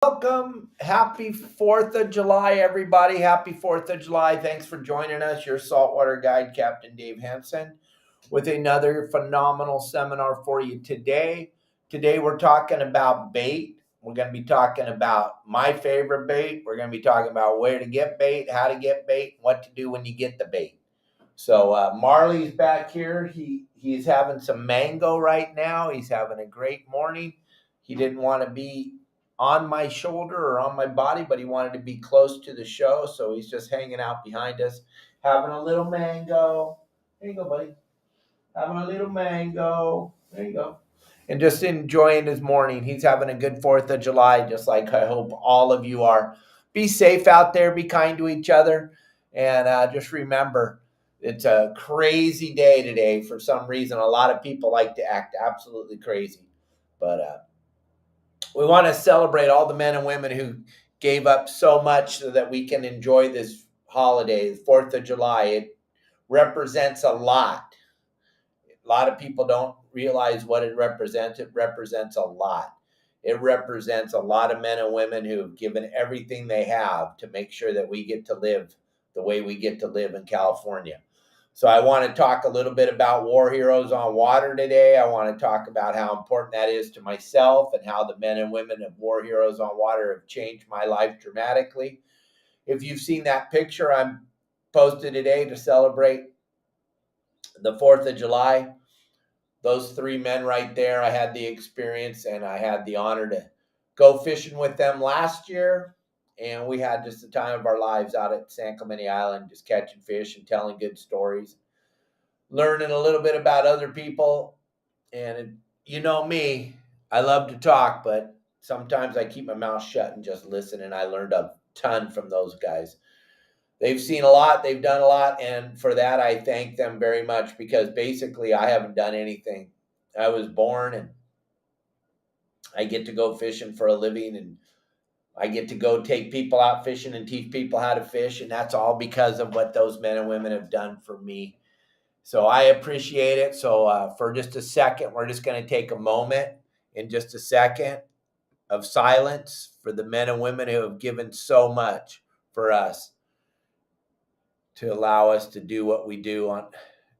Welcome. Happy 4th of July, everybody. Happy 4th of July. Thanks for joining us. Your saltwater guide, Captain Dave Henson, with another phenomenal seminar for you today. Today, we're talking about bait. We're going to be talking about my favorite bait. We're going to be talking about where to get bait, how to get bait, what to do when you get the bait. So Marley's back here. He's having some mango right now. He's having a great morning. He didn't want to be on my shoulder or on my body, but he wanted to be close to the show. So he's just hanging out behind us, having a little mango. There you go, buddy. Having a little mango. There you go. And just enjoying his morning. He's having a good 4th of July, just like I hope all of you are. Be safe out there. Be kind to each other. And just remember, it's a crazy day today. For some reason, a lot of people like to act absolutely crazy. But we want to celebrate all the men and women who gave up so much so that we can enjoy this holiday, the 4th of July. It represents a lot. A lot of people don't realize what it represents. It represents a lot. It represents a lot of men and women who have given everything they have to make sure that we get to live the way we get to live in California. So I want to talk a little bit about War Heroes on Water today. I want to talk about how important that is to myself and how the men and women of War Heroes on Water have changed my life dramatically. If you've seen that picture I'm posted today to celebrate the 4th of July, those three men right there, I had the experience and I had the honor to go fishing with them last year. And we had just the time of our lives out at San Clemente Island, just catching fish and telling good stories, learning a little bit about other people. And you know me, I love to talk, but sometimes I keep my mouth shut and just listen. And I learned a ton from those guys. They've seen a lot, they've done a lot, and for that I thank them very much because basically I haven't done anything. I was born and I get to go fishing for a living, and I get to go take people out fishing and teach people how to fish, and that's all because of what those men and women have done for me. So I appreciate it. So for just a second, we're just going to take a moment in just a second of silence for the men and women who have given so much for us, to allow us to do what we do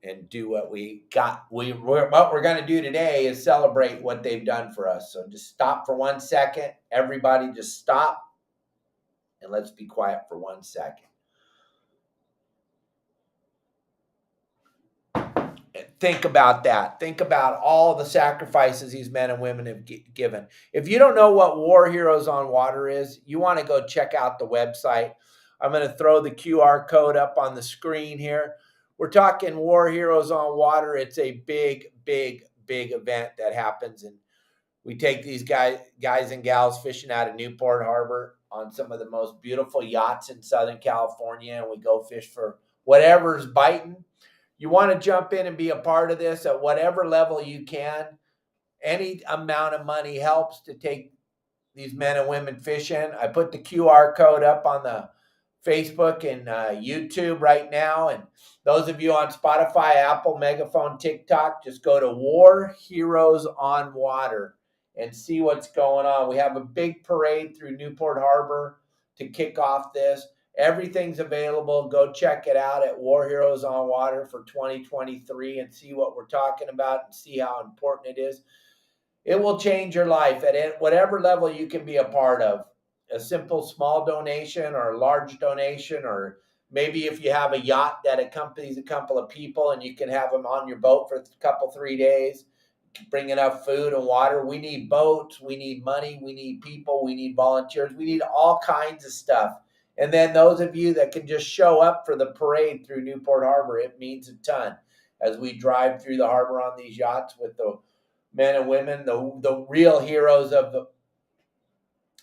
and do what we got. What we're going to do today is celebrate what they've done for us. So just stop for 1 second. Everybody just stop and let's be quiet for 1 second. Think about that. Think about all the sacrifices these men and women have given. If you don't know what War Heroes on Water is, you want to go check out the website. I'm going to throw the QR code up on the screen here. We're talking War Heroes on Water. It's a big, big, big event that happens. And we take these guys and gals fishing out of Newport Harbor on some of the most beautiful yachts in Southern California. And we go fish for whatever's biting. You want to jump in and be a part of this at whatever level you can. Any amount of money helps to take these men and women fishing. I put the QR code up on the Facebook and YouTube right now. And those of you on Spotify, Apple, Megaphone, TikTok, just go to War Heroes on Water and see what's going on. We have a big parade through Newport Harbor to kick off this. Everything's available. Go check it out at War Heroes on Water for 2023 and see what we're talking about and see how important it is. It will change your life at whatever level you can be a part of. A simple small donation or a large donation, or maybe if you have a yacht that accompanies a couple of people and you can have them on your boat for a couple, 3 days, bring enough food and water. We need boats. We need money. We need people. We need volunteers. We need all kinds of stuff. And then those of you that can just show up for the parade through Newport Harbor, it means a ton as we drive through the harbor on these yachts with the men and women, the real heroes of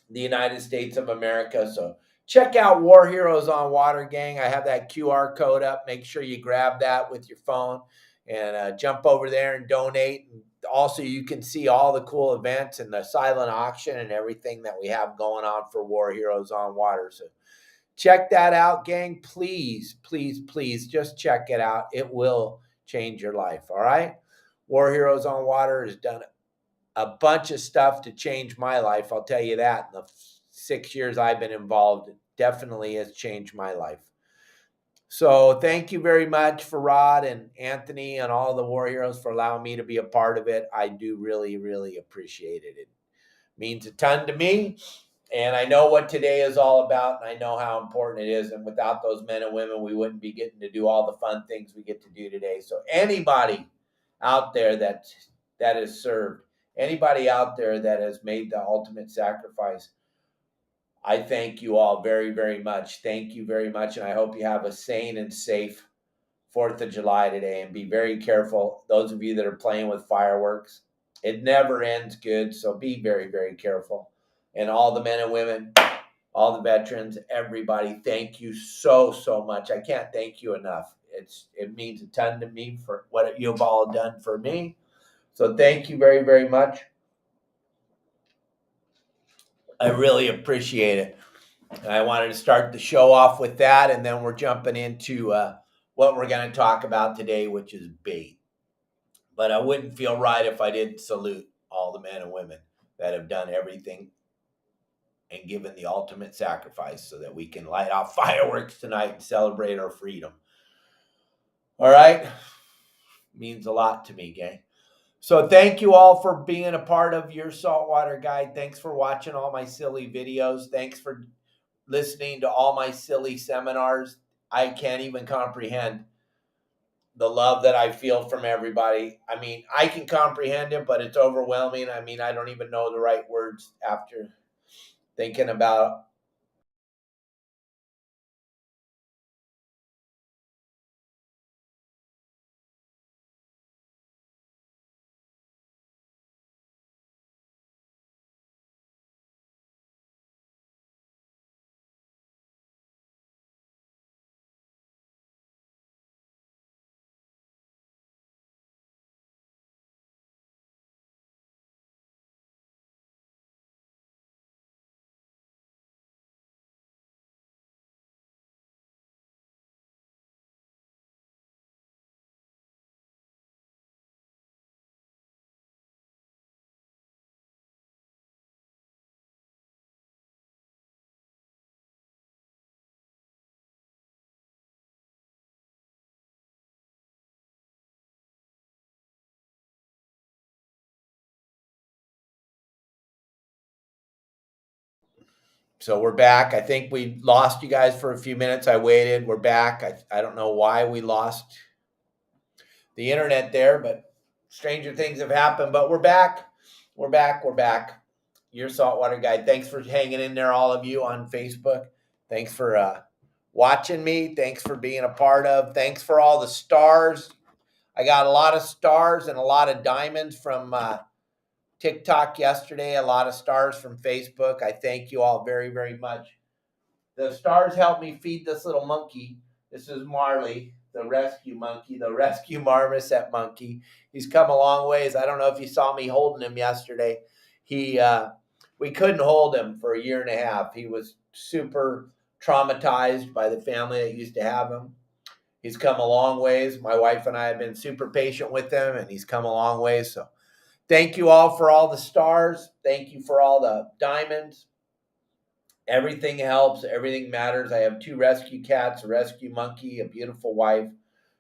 the United States of America. So check out War Heroes on Water, gang. I have that QR code up. Make sure you grab that with your phone and jump over there and donate. And also, you can see all the cool events and the silent auction and everything that we have going on for War Heroes on Water. So check that out, gang. Please, please, please just check it out. It will change your life, all right? War Heroes on Water has done a bunch of stuff to change my life. I'll tell you that. In the 6 years I've been involved definitely has changed my life. So thank you very much for Rod and Anthony and all the War Heroes for allowing me to be a part of it. I do really, really appreciate it. It means a ton to me. And I know what today is all about, and I know how important it is. And without those men and women, we wouldn't be getting to do all the fun things we get to do today. So anybody out there that has served, anybody out there that has made the ultimate sacrifice, I thank you all very, very much. Thank you very much. And I hope you have a sane and safe 4th of July today, and be very careful. Those of you that are playing with fireworks, it never ends good. So be very, very careful. And all the men and women, all the veterans, everybody, thank you so, so much. I can't thank you enough. It means a ton to me for what you've all done for me. So thank you very, very much. I really appreciate it. And I wanted to start the show off with that, and then we're jumping into what we're going to talk about today, which is bait. But I wouldn't feel right if I didn't salute all the men and women that have done everything and given the ultimate sacrifice so that we can light off fireworks tonight and celebrate our freedom. All right? Means a lot to me, gang. So thank you all for being a part of Your Saltwater Guide. Thanks for watching all my silly videos. Thanks for listening to all my silly seminars. I can't even comprehend the love that I feel from everybody. I mean, I can comprehend it, but it's overwhelming. I mean, I don't even know the right words after thinking about. So we're back. I think we lost you guys for a few minutes. I waited. We're back. I don't know why we lost the internet there, but stranger things have happened. But we're back. We're back. We're back. Your Saltwater Guide. Thanks for hanging in there, all of you on Facebook. Thanks for watching me. Thanks for being a part of. Thanks for all the stars. I got a lot of stars and a lot of diamonds from TikTok yesterday, a lot of stars from Facebook. I thank you all very, very much. The stars helped me feed this little monkey. This is Marley, the rescue monkey, the rescue marmoset monkey. He's come a long ways. I don't know if you saw me holding him yesterday. We couldn't hold him for a year and a half. He was super traumatized by the family that used to have him. He's come a long ways. My wife and I have been super patient with him, and he's come a long ways. So thank you all for all the stars. Thank you for all the diamonds. Everything helps. Everything matters. I have 2 rescue cats, a rescue monkey, a beautiful wife.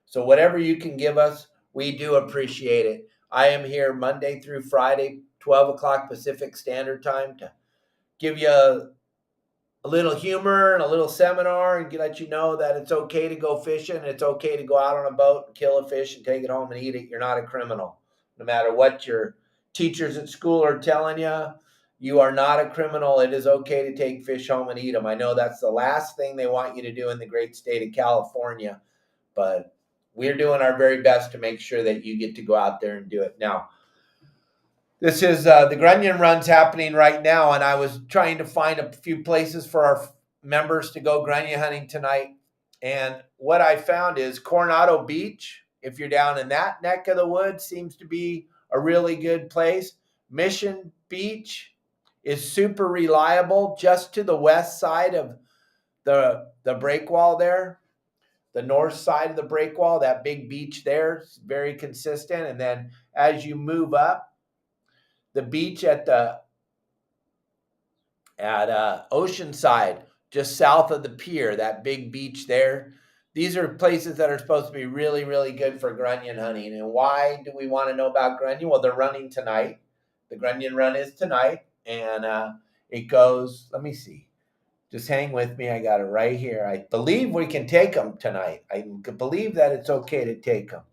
So whatever you can give us, we do appreciate it. I am here Monday through Friday, 12 o'clock Pacific Standard Time, to give you a little humor and a little seminar and let you know that it's okay to go fishing. It's okay to go out on a boat and kill a fish and take it home and eat it. You're not a criminal. No matter what your teachers at school are telling you, you are not a criminal. It is okay to take fish home and eat them. I know that's the last thing they want you to do in the great state of California, but we're doing our very best to make sure that you get to go out there and do it. Now, this is the Grunion run's happening right now, and I was trying to find a few places for our members to go Grunion hunting tonight. And what I found is Coronado Beach, if you're down in that neck of the woods, seems to be a really good place. Mission Beach is super reliable, just to the west side of the break wall there. The north side of the break wall, that big beach there, is very consistent. And then as you move up, the beach at the at Oceanside, just south of the pier, that big beach there. These are places that are supposed to be really, really good for grunion hunting. And why do we want to know about grunion? Well, they're running tonight. The grunion run is tonight, and it goes, let me see. Just hang with me. I got it right here. I believe we can take them tonight. I believe that it's okay to take them.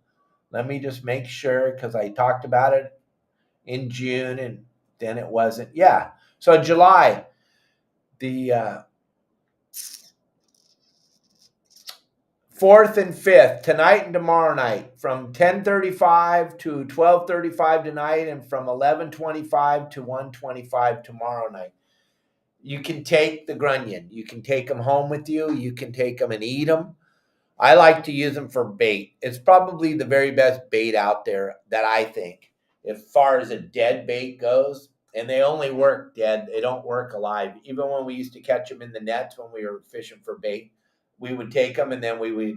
Let me just make sure because I talked about it in June and then it wasn't. Yeah. So July, the 4th and 5th, tonight and tomorrow night, from 10:35 to 12:35 tonight and from 11:25 to 1:25 tomorrow night. You can take the grunion. You can take them home with you. You can take them and eat them. I like to use them for bait. It's probably the very best bait out there that I think, as far as a dead bait goes. And they only work dead. They don't work alive. Even when we used to catch them in the nets when we were fishing for bait, we would take them and then we would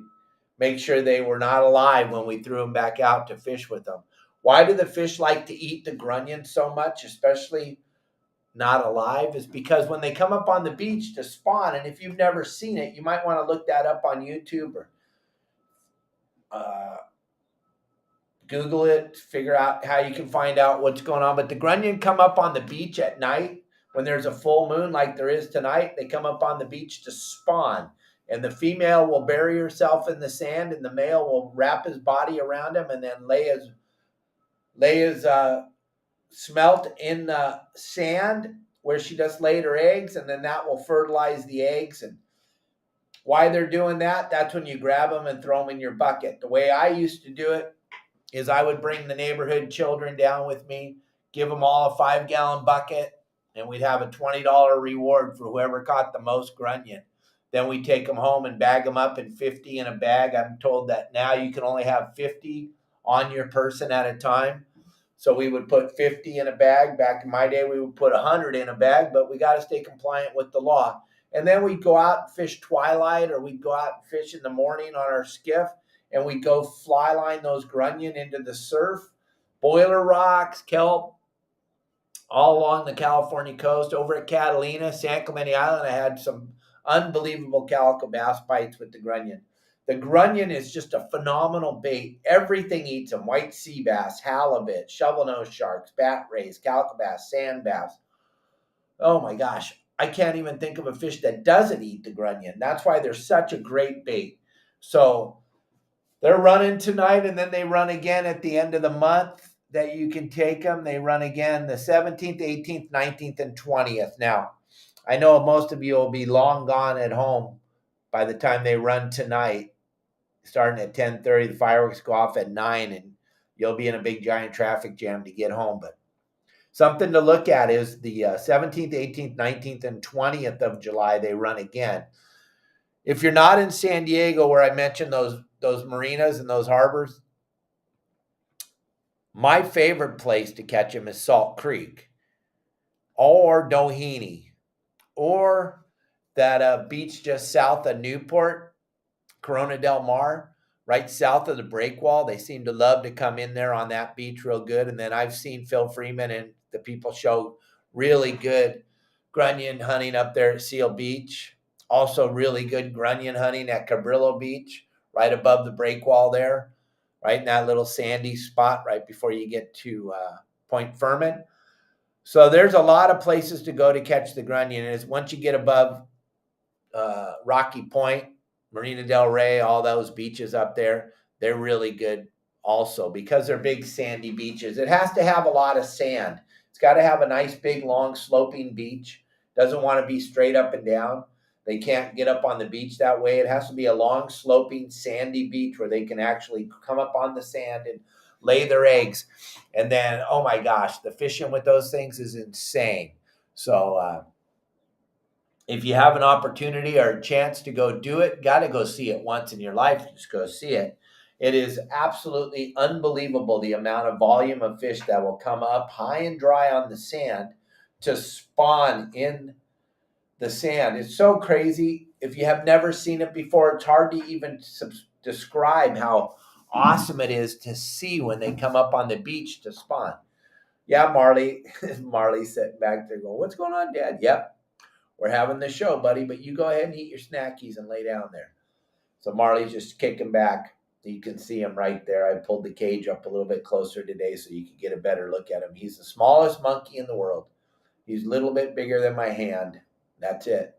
make sure they were not alive when we threw them back out to fish with them. Why do the fish like to eat the grunion so much, especially not alive? Is because when they come up on the beach to spawn, and if you've never seen it, you might want to look that up on YouTube or uh, Google it, figure out how you can find out what's going on. But the grunion come up on the beach at night when there's a full moon like there is tonight. They come up on the beach to spawn. And the female will bury herself in the sand and the male will wrap his body around him and then lay his smelt in the sand where she just laid her eggs, and then that will fertilize the eggs. And why they're doing that, that's when you grab them and throw them in your bucket. The way I used to do it is I would bring the neighborhood children down with me, give them all a 5-gallon bucket, and we'd have a $20 reward for whoever caught the most grunion. Then we take them home and bag them up in 50 in a bag. I'm told that now you can only have 50 on your person at a time. So we would put 50 in a bag. Back in my day, we would put 100 in a bag, but we got to stay compliant with the law. And then we'd go out and fish twilight, or we'd go out and fish in the morning on our skiff, and we'd go fly line those grunion into the surf, boiler rocks, kelp, all along the California coast. Over at Catalina, San Clemente Island, I had some unbelievable calico bass bites with the grunion. The grunion is just a phenomenal bait. Everything eats them. White sea bass, halibut, shovel-nosed sharks, bat rays, calico bass, sand bass. Oh my gosh. I can't even think of a fish that doesn't eat the grunion. That's why they're such a great bait. So they're running tonight, and then they run again at the end of the month that you can take them. They run again the 17th, 18th, 19th, and 20th. Now, I know most of you will be long gone at home by the time they run tonight, starting at 10:30. The fireworks go off at 9, and you'll be in a big, giant traffic jam to get home. But something to look at is the 17th, 18th, 19th, and 20th of July, they run again. If you're not in San Diego, where I mentioned those marinas and those harbors, my favorite place to catch them is Salt Creek or Doheny or that beach just south of Newport, Corona del Mar, right south of the breakwall. They seem to love to come in there on that beach real good. And then I've seen Phil Freeman and the people show really good grunion hunting up there at Seal Beach. Also really good grunion hunting at Cabrillo Beach, right above the breakwall there, right in that little sandy spot right before you get to Point Furman. So there's a lot of places to go to catch the grunion. And it's once you get above Rocky Point, Marina del Rey, all those beaches up there, they're really good also because they're big sandy beaches. It has to have a lot of sand. It's got to have a nice big long sloping beach. Doesn't want to be straight up and down. They can't get up on the beach that way. It has to be a long sloping sandy beach where they can actually come up on the sand and lay their eggs. And then, oh my gosh, the fishing with those things is insane. So if you have an opportunity or a chance to go do it, got to go see it once in your life. Just go see it. It is absolutely unbelievable the amount of volume of fish that will come up high and dry on the sand to spawn in the sand. It's so crazy. If you have never seen it before, it's hard to even describe how awesome it is to see when they come up on the beach to spawn. Yeah, Marley. Marley's sitting back there going, "What's going on, Dad?" Yep. we're having the show, buddy, but you go ahead and eat your snackies and lay down there. So Marley's just kicking back. You can see him right there. I pulled the cage up a little bit closer today so you can get a better look at him. He's the smallest monkey in the world. He's a little bit bigger than my hand. That's it.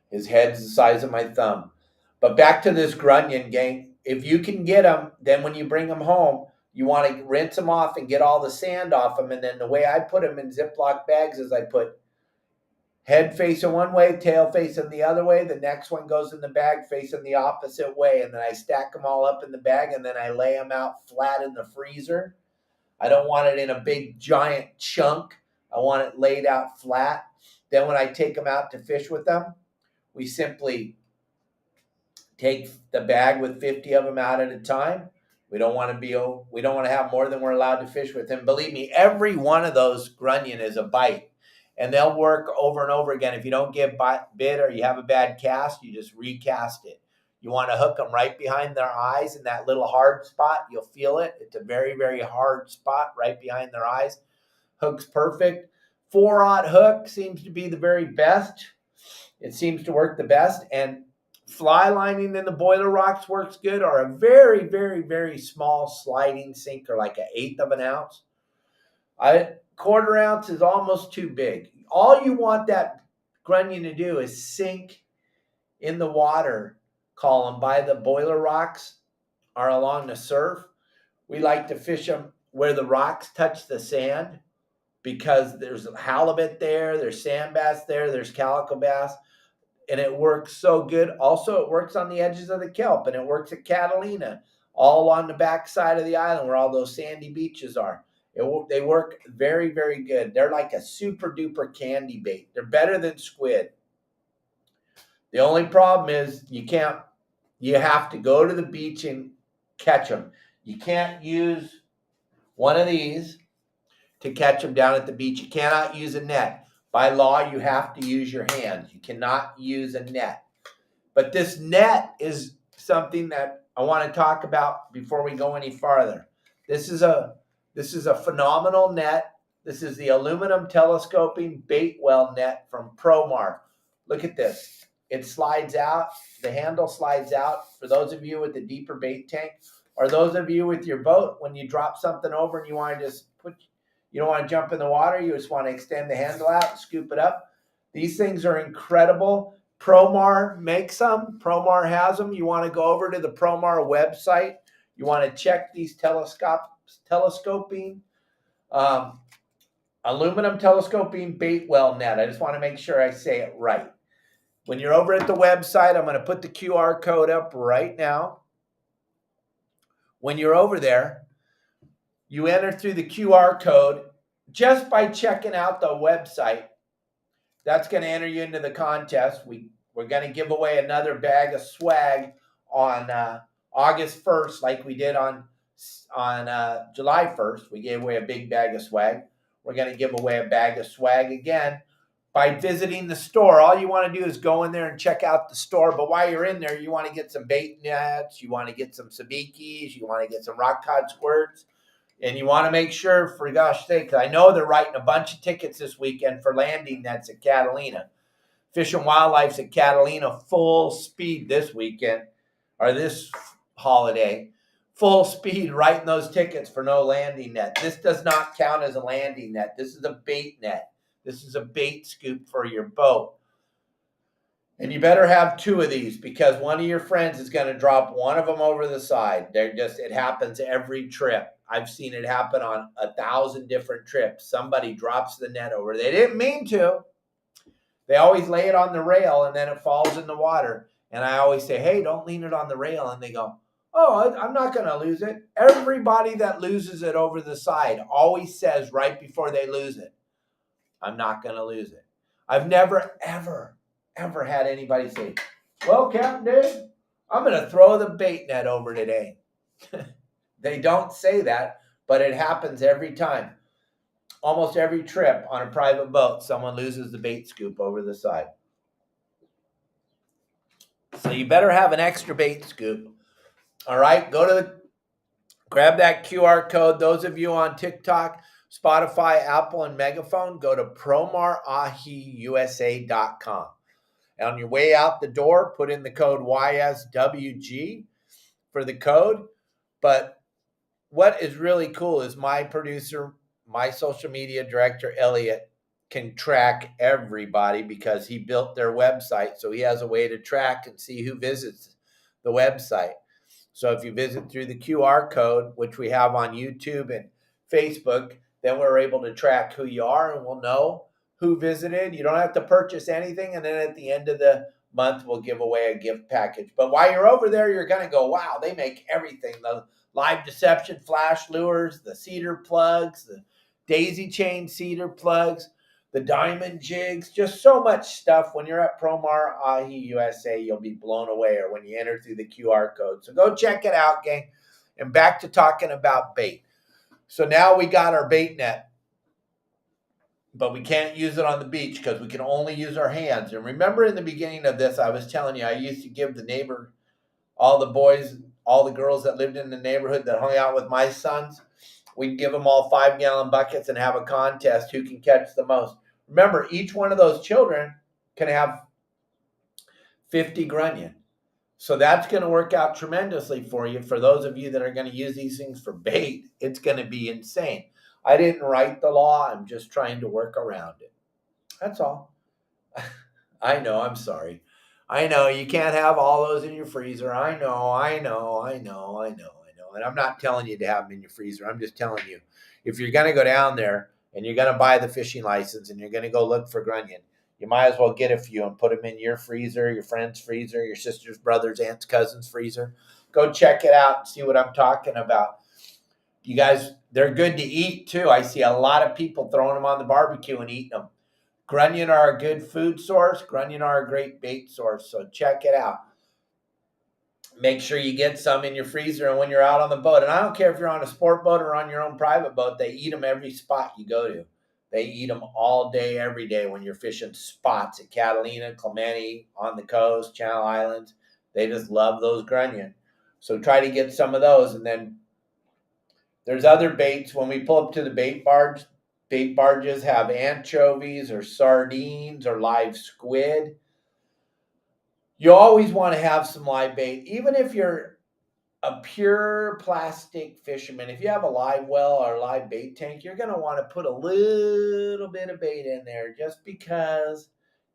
His head's the size of my thumb. But back to this Grunion, gang. If you can get them, then when you bring them home, you want to rinse them off and get all the sand off them. And then the way I put them in Ziploc bags is I put head facing one way, tail facing the other way. The next one goes in the bag facing the opposite way. And then I stack them all up in the bag, and then I lay them out flat in the freezer. I don't want it in a big giant chunk. I want it laid out flat. Then when I take them out to fish with them, we simply take the bag with 50 of them out at a time. We don't want to have more than we're allowed to fish with them. Believe me, every one of those Grunion is a bite, and they'll work over and over again. If you don't get bit or you have a bad cast, you just recast it. You want to hook them right behind their eyes in that little hard spot. You'll feel it. It's a very, very hard spot right behind their eyes. Hook's perfect. 4/0 hook seems to be the very best. It seems to work the best. And fly lining in the boiler rocks works good, or a very, very, very small sliding sinker, like 1/8 of an ounce. 1/4 ounce is almost too big. All you want that Grunion to do is sink in the water column by the boiler rocks or along the surf. We like to fish them where the rocks touch the sand, because there's halibut there, there's sand bass there, there's calico bass, and it works so good. Also, it works on the edges of the kelp, and it works at Catalina, all on the back side of the island where all those sandy beaches are. They work very, very good. They're like a super duper candy bait. They're better than squid. The only problem is you have to go to the beach and catch them. You can't use one of these to catch them down at the beach. You cannot use a net. By law, you have to use your hands. You cannot use a net. But this net is something that I want to talk about before we go any farther. This is a phenomenal net. This is the aluminum telescoping bait well net from Promar. Look at this. It slides out. The handle slides out. For those of you with the deeper bait tank, or those of you with your boat, when you drop something over and you want to just you don't want to jump in the water, you just want to extend the handle out and scoop it up. These things are incredible. Promar makes them. Promar has them. You want to go over to the Promar website. You want to check these telescoping, aluminum telescoping bait well net. I just want to make sure I say it right. When you're over at the website, I'm going to put the QR code up right now. When you're over there, you enter through the QR code just by checking out the website. That's going to enter you into the contest. We're going to give away another bag of swag on August 1st, like we did on July 1st. We gave away a big bag of swag. We're going to give away a bag of swag again by visiting the store. All you want to do is go in there and check out the store. But while you're in there, you want to get some bait nets. You want to get some sabikis. You want to get some rock cod squirts. And you want to make sure, for gosh sake, because I know they're writing a bunch of tickets this weekend for landing nets at Catalina. Fish and Wildlife's at Catalina full speed this weekend, or this holiday. Full speed writing those tickets for no landing net. This does not count as a landing net. This is a bait net. This is a bait scoop for your boat. And you better have 2 of these, because one of your friends is going to drop one of them over the side. It happens every trip. I've seen it happen on 1,000 different trips. Somebody drops the net over. They didn't mean to. They always lay it on the rail, and then it falls in the water. And I always say, hey, don't lean it on the rail. And they go, oh, I'm not going to lose it. Everybody that loses it over the side always says right before they lose it, I'm not going to lose it. I've never, ever had anybody say, well, Captain Dave, I'm going to throw the bait net over today. They don't say that, but it happens every time. Almost every trip on a private boat, someone loses the bait scoop over the side. So you better have an extra bait scoop. All right, grab that QR code. Those of you on TikTok, Spotify, Apple, and Megaphone, go to promarahiusa.com. And on your way out the door, put in the code YSWG for the code. But what is really cool is my producer, my social media director, Elliot, can track everybody because he built their website. So he has a way to track and see who visits the website. So if you visit through the QR code, which we have on YouTube and Facebook, then we're able to track who you are and we'll know who visited. You don't have to purchase anything. And then at the end of the month, we'll give away a gift package. But while you're over there, you're going to go, wow, they make everything. The live deception flash lures, the cedar plugs, the daisy chain cedar plugs, the diamond jigs, just so much stuff. When you're at Promar Ahi USA, you'll be blown away, or when you enter through the QR code. So go check it out, gang. And back to talking about bait. So now we got our bait net, but we can't use it on the beach because we can only use our hands. And remember in the beginning of this, I was telling you, I used to give the neighbor, all the boys, all the girls that lived in the neighborhood that hung out with my sons, we'd give them all 5-gallon buckets and have a contest who can catch the most. Remember, each one of those children can have 50 grunion. So that's going to work out tremendously for you. For those of you that are going to use these things for bait, it's going to be insane. I didn't write the law. I'm just trying to work around it. That's all. I know. I'm sorry. I know you can't have all those in your freezer. I know. And I'm not telling you to have them in your freezer. I'm just telling you, if you're going to go down there and you're going to buy the fishing license and you're going to go look for grunion, you might as well get a few and put them in your freezer, your friend's freezer, your sister's, brother's, aunt's, cousin's freezer. Go check it out and see what I'm talking about. You guys, they're good to eat too. I see a lot of people throwing them on the barbecue and eating them. Grunion are a good food source. Grunion are a great bait source. So check it out. Make sure you get some in your freezer and when you're out on the boat. And I don't care if you're on a sport boat or on your own private boat, they eat them every spot you go to. They eat them all day, every day when you're fishing spots at Catalina, Clemente, on the coast, Channel Islands. They just love those grunion. So try to get some of those. And then there's other baits. When we pull up to the bait barges have anchovies or sardines or live squid. You always want to have some live bait, even if you're a pure plastic fisherman. If you have a live well or a live bait tank, you're going to want to put a little bit of bait in there just because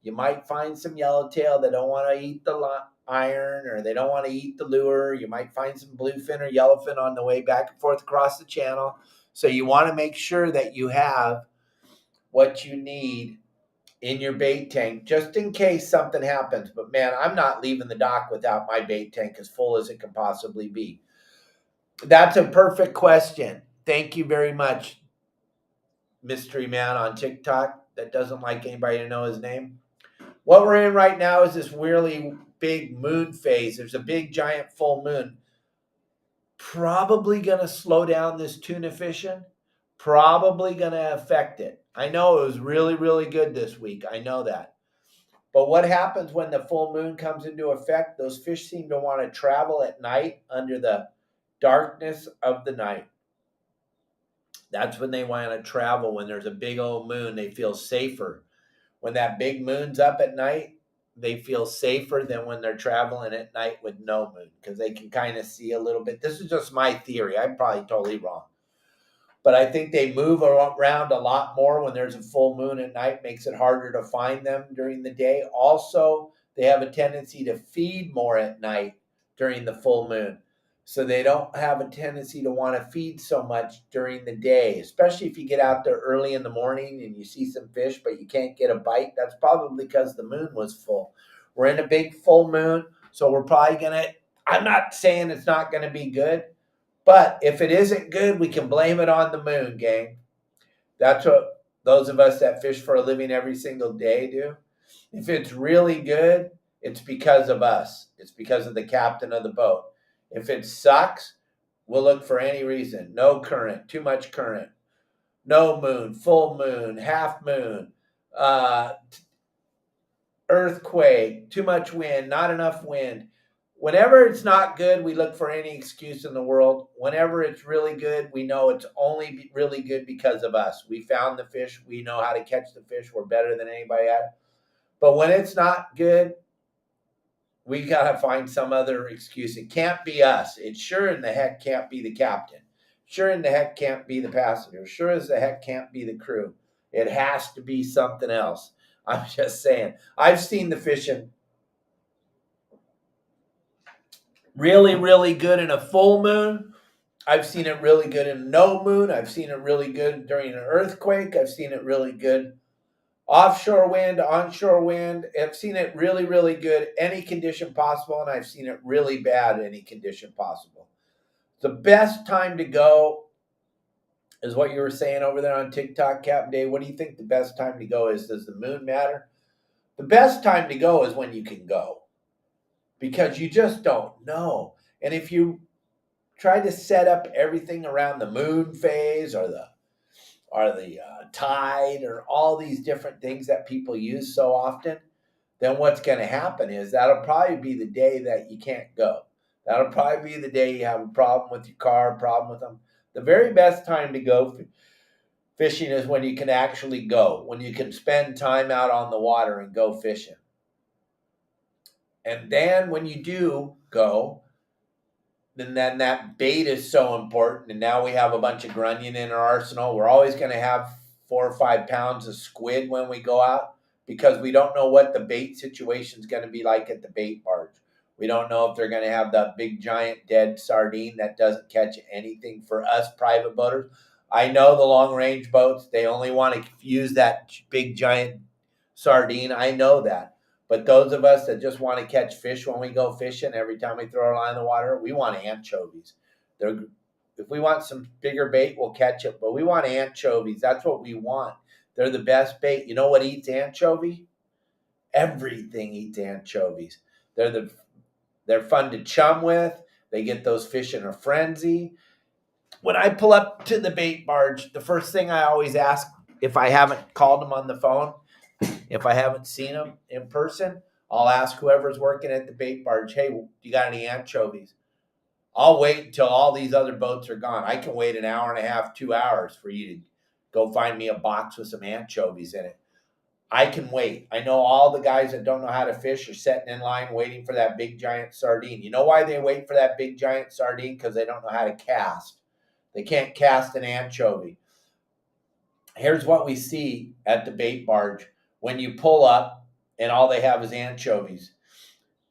you might find some yellowtail that don't want to eat the iron or they don't want to eat the lure. You might find some bluefin or yellowfin on the way back and forth across the channel. So you want to make sure that you have what you need in your bait tank just in case something happens. But man, I'm not leaving the dock without my bait tank as full as it can possibly be. That's a perfect question. Thank you very much, Mystery Man on TikTok that doesn't like anybody to know his name. What we're in right now is this really big moon phase. There's a big giant full moon. Probably going to slow down this tuna fishing. Probably going to affect it. I know it was really, really good this week. I know that. But what happens when the full moon comes into effect? Those fish seem to want to travel at night under the darkness of the night. That's when they want to travel. When there's a big old moon, they feel safer. When that big moon's up at night, they feel safer than when they're traveling at night with no moon because they can kind of see a little bit. This is just my theory. I'm probably totally wrong. But I think they move around a lot more when there's a full moon at night. Makes it harder to find them during the day. Also, they have a tendency to feed more at night during the full moon. So they don't have a tendency to want to feed so much during the day, especially if you get out there early in the morning and you see some fish, but you can't get a bite. That's probably because the moon was full. We're in a big full moon, so we're probably going to, I'm not saying it's not going to be good, but if it isn't good, we can blame it on the moon, gang. That's what those of us that fish for a living every single day do. If it's really good, it's because of us. It's because of the captain of the boat. If it sucks, we'll look for any reason. No current, too much current, no moon, full moon, half moon, earthquake, too much wind, not enough wind. Whenever it's not good, we look for any excuse in the world. Whenever it's really good, we know it's only really good because of us. We found the fish. We know how to catch the fish. We're better than anybody at it. But when it's not good, we got to find some other excuse. It can't be us. It sure in the heck can't be the captain. Sure in the heck can't be the passenger. Sure as the heck can't be the crew. It has to be something else. I'm just saying. I've seen the fishing really, really good in a full moon. I've seen it really good in no moon. I've seen it really good during an earthquake. I've seen it really good offshore wind, onshore wind. I've seen it really, really good any condition possible, and I've seen it really bad any condition possible. The best time to go is what you were saying over there on TikTok, Captain Dave. What do you think the best time to go is? Does the moon matter? The best time to go is when you can go, because you just don't know. And if you try to set up everything around the moon phase or the tide or all these different things that people use so often, then what's going to happen is that'll probably be the day that you can't go. That'll probably be the day you have a problem with your car, a problem with them. The very best time to go fishing is when you can actually go, when you can spend time out on the water and go fishing. And then when you do go, and then that bait is so important. And now we have a bunch of Grunion in our arsenal. We're always going to have 4 or 5 pounds of squid when we go out, because we don't know what the bait situation is going to be like at the bait barge. We don't know if they're going to have that big giant dead sardine that doesn't catch anything for us private boaters. I know the long range boats, they only want to use that big giant sardine. I know that. But those of us that just want to catch fish when we go fishing, every time we throw our line in the water, we want anchovies. If we want some bigger bait, we'll catch it. But we want anchovies. That's what we want. They're the best bait. You know what eats anchovy? Everything eats anchovies. They're fun to chum with. They get those fish in a frenzy. When I pull up to the bait barge, the first thing I always ask, if I haven't called them on the phone, if I haven't seen them in person, I'll ask whoever's working at the bait barge, hey, you got any anchovies? I'll wait until all these other boats are gone. I can wait an hour and a half, 2 hours for you to go find me a box with some anchovies in it. I can wait. I know all the guys that don't know how to fish are sitting in line waiting for that big giant sardine. You know why they wait for that big giant sardine? Because they don't know how to cast. They can't cast an anchovy. Here's what we see at the bait barge when you pull up and all they have is anchovies.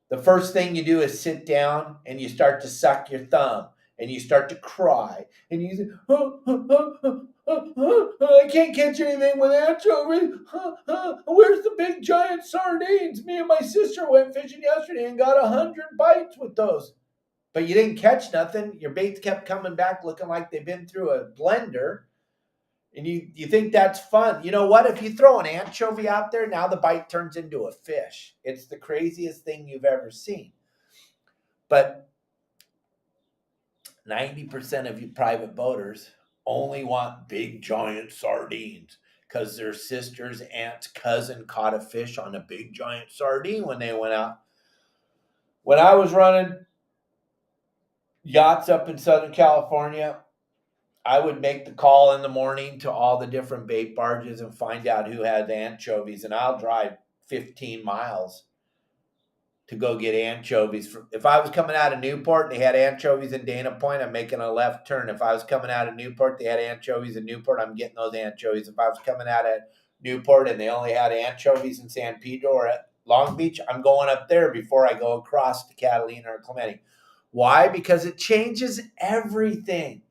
The first thing you do is sit down and you start to suck your thumb and you start to cry and you say, I can't catch anything with anchovies. Where's the big giant sardines? Me and my sister went fishing yesterday and got 100 bites with those. But you didn't catch nothing. Your baits kept coming back looking like they've been through a blender. And you think that's fun. You know what? If you throw an anchovy out there, now the bite turns into a fish. It's the craziest thing you've ever seen. But 90% of you private boaters only want big, giant sardines because their sister's aunt's cousin caught a fish on a big, giant sardine when they went out. When I was running yachts up in Southern California, I would make the call in the morning to all the different bait barges and find out who had anchovies. And I'll drive 15 miles to go get anchovies. If I was coming out of Newport and they had anchovies in Dana Point, I'm making a left turn. If I was coming out of Newport, they had anchovies in Newport, I'm getting those anchovies. If I was coming out of Newport and they only had anchovies in San Pedro or at Long Beach, I'm going up there before I go across to Catalina or Clemente. Why? Because it changes everything.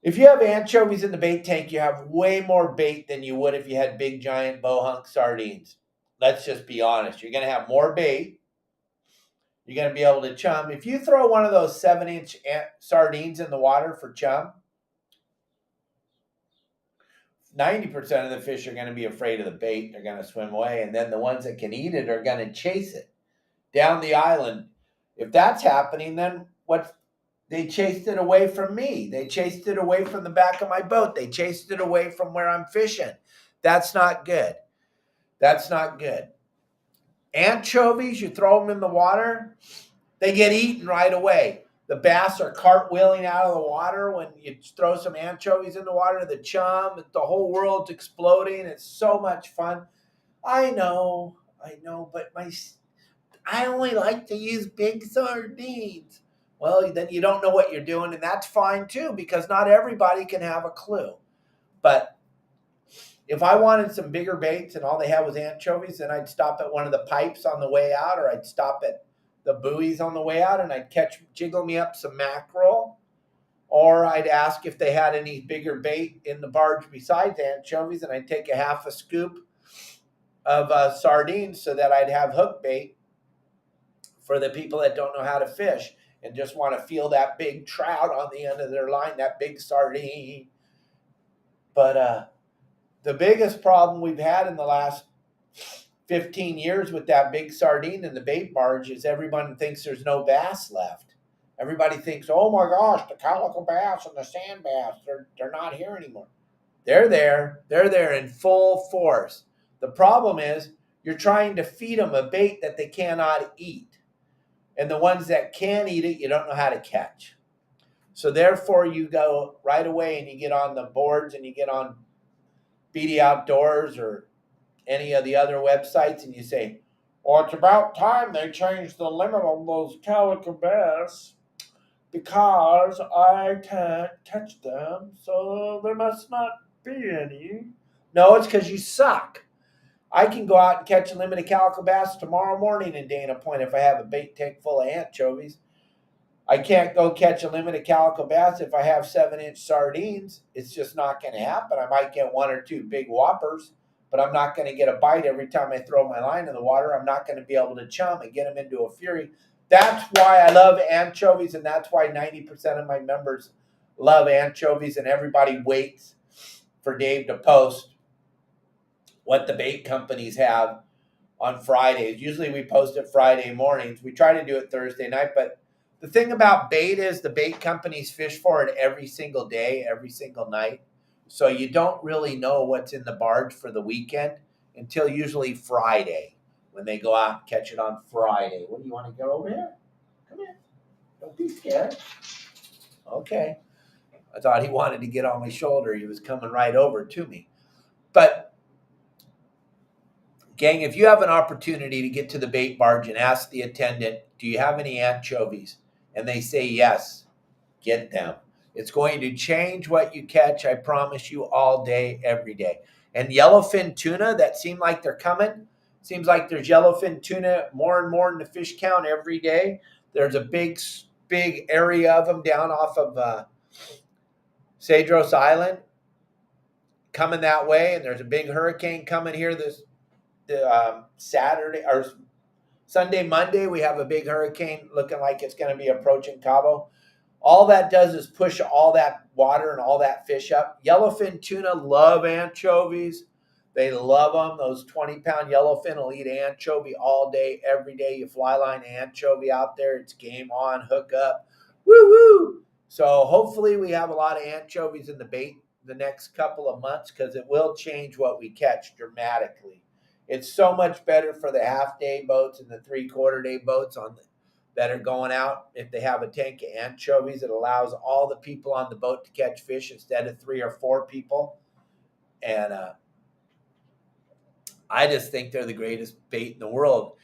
If you have anchovies in the bait tank, you have way more bait than you would if you had big, giant bohunk sardines. Let's just be honest. You're going to have more bait. You're going to be able to chum. If you throw one of those 7-inch sardines in the water for chum, 90% of the fish are going to be afraid of the bait. They're going to swim away. And then the ones that can eat it are going to chase it down the island. If that's happening, then they chased it away from me. They chased it away from the back of my boat. They chased it away from where I'm fishing. That's not good. That's not good. Anchovies, you throw them in the water. They get eaten right away. The bass are cartwheeling out of the water when you throw some anchovies in the water. The chum, the whole world's exploding. It's so much fun. I know, but I only like to use big sardines. Well, then you don't know what you're doing, and that's fine too, because not everybody can have a clue. But if I wanted some bigger baits and all they had was anchovies, then I'd stop at one of the pipes on the way out, or I'd stop at the buoys on the way out, and I'd jiggle me up some mackerel, or I'd ask if they had any bigger bait in the barge besides anchovies, and I'd take a half a scoop of sardines so that I'd have hook bait for the people that don't know how to fish and just want to feel that big trout on the end of their line, that big sardine. But the biggest problem we've had in the last 15 years with that big sardine in the bait barge is everyone thinks there's no bass left. Everybody thinks, oh my gosh, the calico bass and the sand bass, they're not here anymore. They're there. They're there in full force. The problem is you're trying to feed them a bait that they cannot eat. And the ones that can eat it, you don't know how to catch. So therefore, you go right away and you get on the boards and you get on BD Outdoors or any of the other websites and you say, well, it's about time they changed the limit on those calico bass because I can't catch them, so there must not be any. No, it's because you suck. I can go out and catch a limited calico bass tomorrow morning in Dana Point if I have a bait tank full of anchovies. I can't go catch a limited calico bass if I have 7-inch sardines. It's just not going to happen. I might get one or two big whoppers, but I'm not going to get a bite every time I throw my line in the water. I'm not going to be able to chum and get them into a fury. That's why I love anchovies, and that's why 90% of my members love anchovies, and everybody waits for Dave to post what the bait companies have on Fridays. Usually we post it Friday mornings. We try to do it Thursday night, but the thing about bait is the bait companies fish for it every single day, every single night. So you don't really know what's in the barge for the weekend until usually Friday when they go out and catch it on Friday. What do you want to get over here? Come here. Don't be scared. Okay. I thought he wanted to get on my shoulder. He was coming right over to me. But gang, if you have an opportunity to get to the bait barge and ask the attendant, do you have any anchovies? And they say yes, get them. It's going to change what you catch, I promise you, all day, every day. And yellowfin tuna that seem like they're coming, seems like there's yellowfin tuna more and more in the fish count every day. There's a big area of them down off of Cedros Island coming that way. And there's a big hurricane coming here this Saturday or Sunday, Monday. We have a big hurricane looking like it's going to be approaching Cabo. All that does is push all that water and all that fish up. Yellowfin tuna love anchovies. They love them. Those 20-pound yellowfin will eat anchovy all day, every day. You fly line anchovy out there, it's game on, hook up. Woo woo! So hopefully we have a lot of anchovies in the bait the next couple of months because it will change what we catch dramatically. It's so much better for the half-day boats and the three-quarter-day boats that are going out. If they have a tank of anchovies, it allows all the people on the boat to catch fish instead of 3 or 4 people. And I just think they're the greatest bait in the world.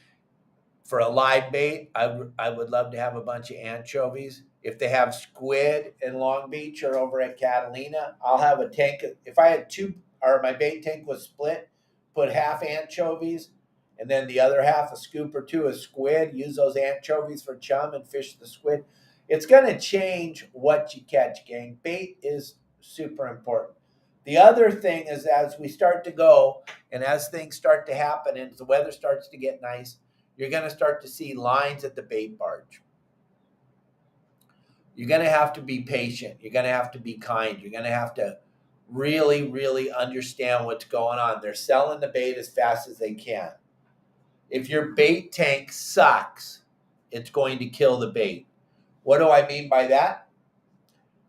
For a live bait, I would love to have a bunch of anchovies. If they have squid in Long Beach or over at Catalina, I'll have a tank. If I had 2, or my bait tank was split, put half anchovies and then the other half a scoop or 2 of squid, use those anchovies for chum and fish the squid. It's going to change what you catch, gang. Bait is super important. The other thing is as we start to go and as things start to happen and the weather starts to get nice, you're going to start to see lines at the bait barge. You're going to have to be patient. You're going to have to be kind. You're going to have to really, really understand what's going on. They're selling the bait as fast as they can. If your bait tank sucks, it's going to kill the bait. What do I mean by that?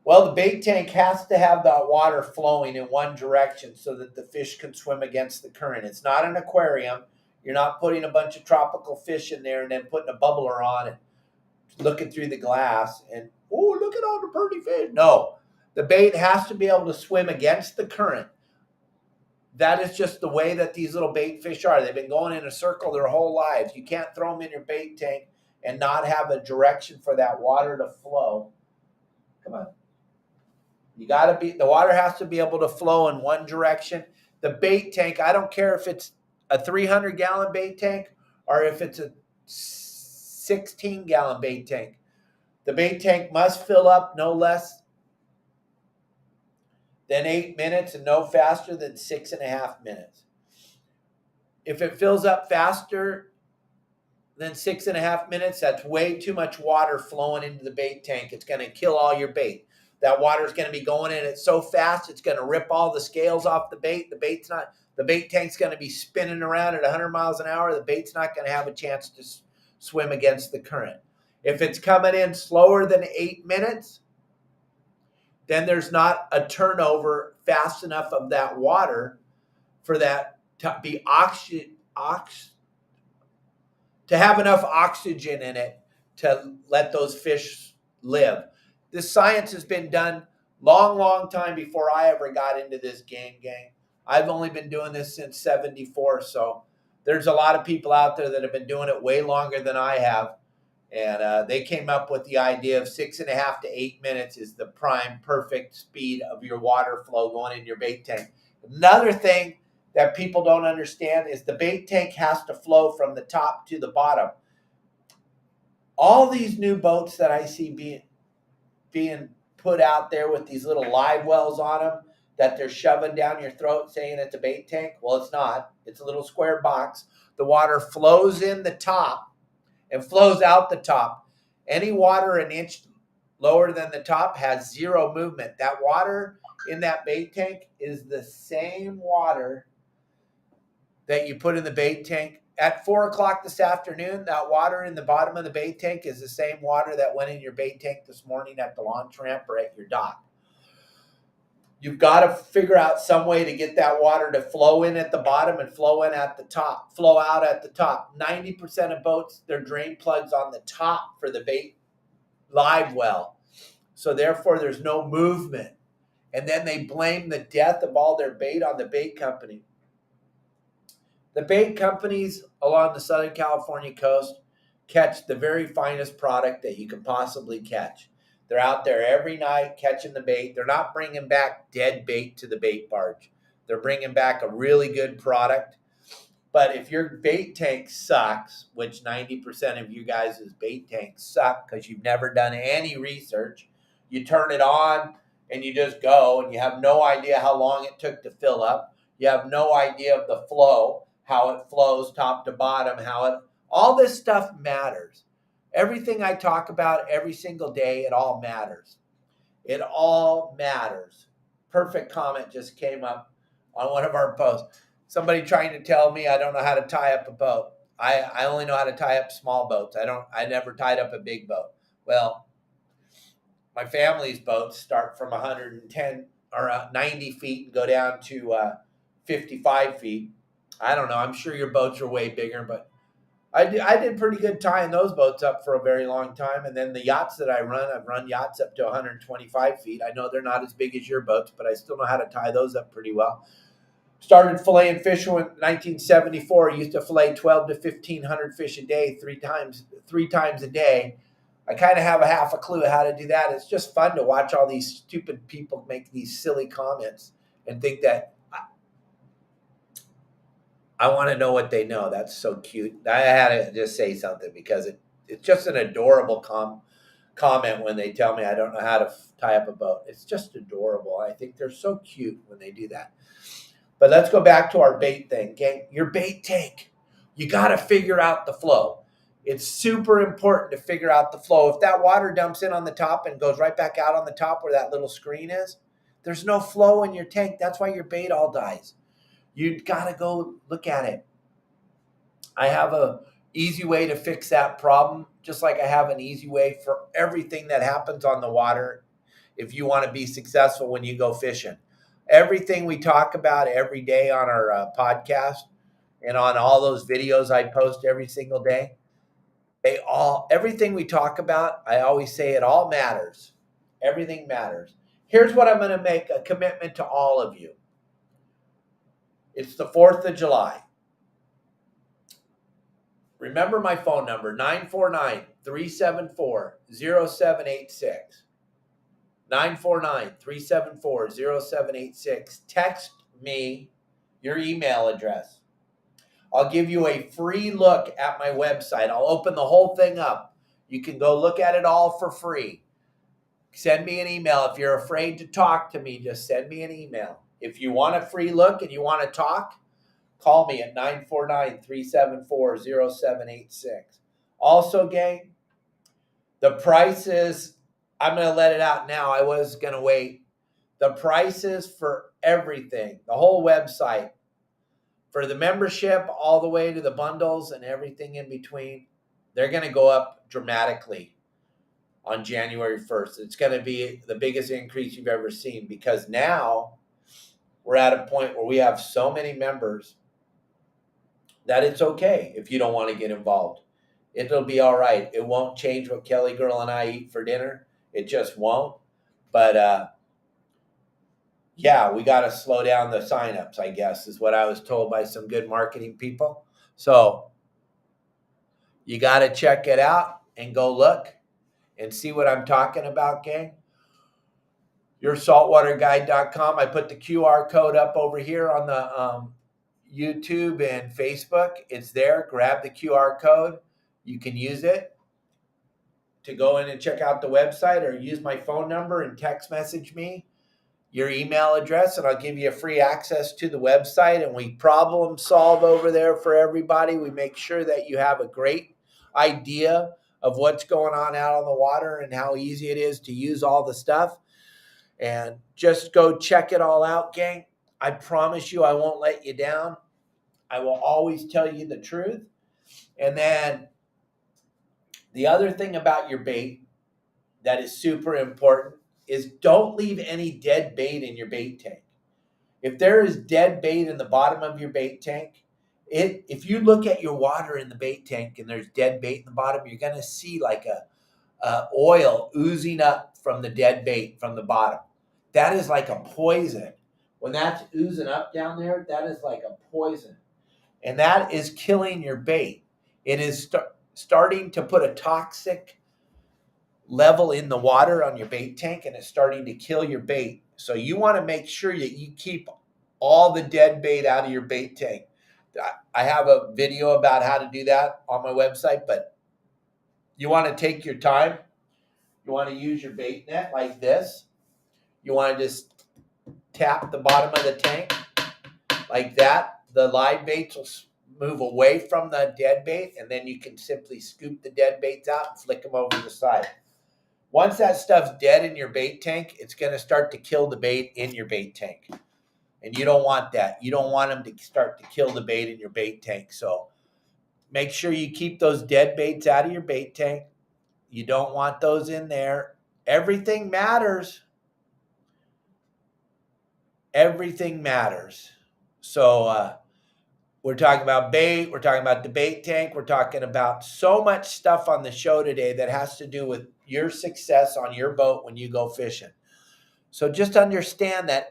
Well, the bait tank has to have the water flowing in one direction so that the fish can swim against the current. It's not an aquarium. You're not putting a bunch of tropical fish in there and then putting a bubbler on it looking through the glass and, oh, look at all the pretty fish. No, the bait has to be able to swim against the current. That is just the way that these little bait fish are. They've been going in a circle their whole lives. You can't throw them in your bait tank and not have a direction for that water to flow. Come on. The water has to be able to flow in one direction. The bait tank, I don't care if it's a 300-gallon bait tank or if it's a 16-gallon bait tank. The bait tank must fill up no less than 8 minutes and no faster than 6.5 minutes. If it fills up faster than 6.5 minutes, that's way too much water flowing into the bait tank. It's going to kill all your bait. That water is going to be going in it so fast, it's going to rip all the scales off the bait. The bait tank's going to be spinning around at 100 miles an hour. The bait's not going to have a chance to swim against the current. If it's coming in slower than 8 minutes, then there's not a turnover fast enough of that water for that to be to have enough oxygen in it to let those fish live. This science has been done long time before I ever got into this gang. I've only been doing this since 74, so there's a lot of people out there that have been doing it way longer than I have. And they came up with the idea of 6.5 to 8 minutes is the prime perfect speed of your water flow going in your bait tank. Another thing that people don't understand is the bait tank has to flow from the top to the bottom. All these new boats that I see being put out there with these little live wells on them that they're shoving down your throat saying it's a bait tank. Well, it's not. It's a little square box. The water flows in the top and flows out the top. Any water an inch lower than the top has zero movement. That water in that bait tank is the same water that you put in the bait tank. At 4 o'clock this afternoon, that water in the bottom of the bait tank is the same water that went in your bait tank this morning at the launch ramp or at your dock. You've got to figure out some way to get that water to flow in at the bottom and flow in at the top, flow out at the top. 90% of boats, their drain plugs on the top for the bait live well. So therefore, there's no movement. And then they blame the death of all their bait on the bait company. The bait companies along the Southern California coast catch the very finest product that you can possibly catch. They're out there every night catching the bait. They're not bringing back dead bait to the bait barge. They're bringing back a really good product. But if your bait tank sucks, which 90% of you guys' bait tanks suck because you've never done any research, you turn it on and you just go and you have no idea how long it took to fill up. You have no idea of the flow, how it flows top to bottom, all this stuff matters. Everything I talk about every single day, it all matters. It all matters. Perfect comment just came up on one of our posts. Somebody trying to tell me I don't know how to tie up a boat. I only know how to tie up small boats. I never tied up a big boat. Well, my family's boats start from 110 or 90 feet and go down to 55 feet. I don't know. I'm sure your boats are way bigger, but I did pretty good tying those boats up for a very long time. And then the yachts that I've run yachts up to 125 feet. I know they're not as big as your boats, but I still know how to tie those up pretty well. Started filleting fish in 1974. Used to fillet 12 to 1,500 fish a day, three times a day. I kind of have a half a clue how to do that. It's just fun to watch all these stupid people make these silly comments and think that I want to know what they know. That's so cute. I had to just say something because it's just an adorable comment when they tell me I don't know how to tie up a boat. It's just adorable. I think they're so cute when they do that. But let's go back to our bait thing. Gang, your bait tank, you got to figure out the flow. It's super important to figure out the flow. If that water dumps in on the top and goes right back out on the top where that little screen is, there's no flow in your tank. That's why your bait all dies. You got to go look at it. I have an easy way to fix that problem, just like I have an easy way for everything that happens on the water if you want to be successful when you go fishing. Everything we talk about every day on our podcast and on all those videos I post every single day, Everything we talk about, I always say it all matters. Everything matters. Here's what I'm going to make a commitment to all of you. It's the 4th of July. Remember my phone number, 949-374-0786. 949-374-0786. Text me your email address. I'll give you a free look at my website. I'll open the whole thing up. You can go look at it all for free. Send me an email. If you're afraid to talk to me, just send me an email. If you want a free look and you want to talk, call me at 949-374-0786. Also, gang, the prices, I'm going to let it out now. I was going to wait. The prices for everything, the whole website, for the membership all the way to the bundles and everything in between, they're going to go up dramatically on January 1st. It's going to be the biggest increase you've ever seen, because now we're at a point where we have so many members that it's okay if you don't want to get involved. It'll be all right. It won't change what Kelly Girl and I eat for dinner. It just won't. But yeah, we got to slow down the signups, I guess, is what I was told by some good marketing people. So you got to check it out and go look and see what I'm talking about, gang. YourSaltwaterGuide.com. I put the QR code up over here on the YouTube and Facebook. It's there. Grab the QR code. You can use it to go in and check out the website, or use my phone number and text message me your email address, and I'll give you free access to the website. And we problem solve over there for everybody. We make sure that you have a great idea of what's going on out on the water and how easy it is to use all the stuff. And just go check it all out, gang. I promise you I won't let you down. I will always tell you the truth. And then the other thing about your bait that is super important is don't leave any dead bait in your bait tank. If there is dead bait in the bottom of your bait tank, if you look at your water in the bait tank and there's dead bait in the bottom, you're going to see like a oil oozing up from the dead bait from the bottom. That is like a poison. When that's oozing up down there, that is like a poison. And that is killing your bait. It is starting to put a toxic level in the water on your bait tank, and it's starting to kill your bait. So you want to make sure that you keep all the dead bait out of your bait tank. I have a video about how to do that on my website, but you want to take your time. You want to use your bait net like this. You want to just tap the bottom of the tank like that. The live baits will move away from the dead bait, and then you can simply scoop the dead baits out and flick them over the side. Once that stuff's dead in your bait tank, it's going to start to kill the bait in your bait tank. And you don't want that. You don't want them to start to kill the bait in your bait tank. So make sure you keep those dead baits out of your bait tank. You don't want those in there. Everything matters. Everything matters. So we're talking about bait. We're talking about the bait tank. We're talking about so much stuff on the show today that has to do with your success on your boat when you go fishing. So just understand that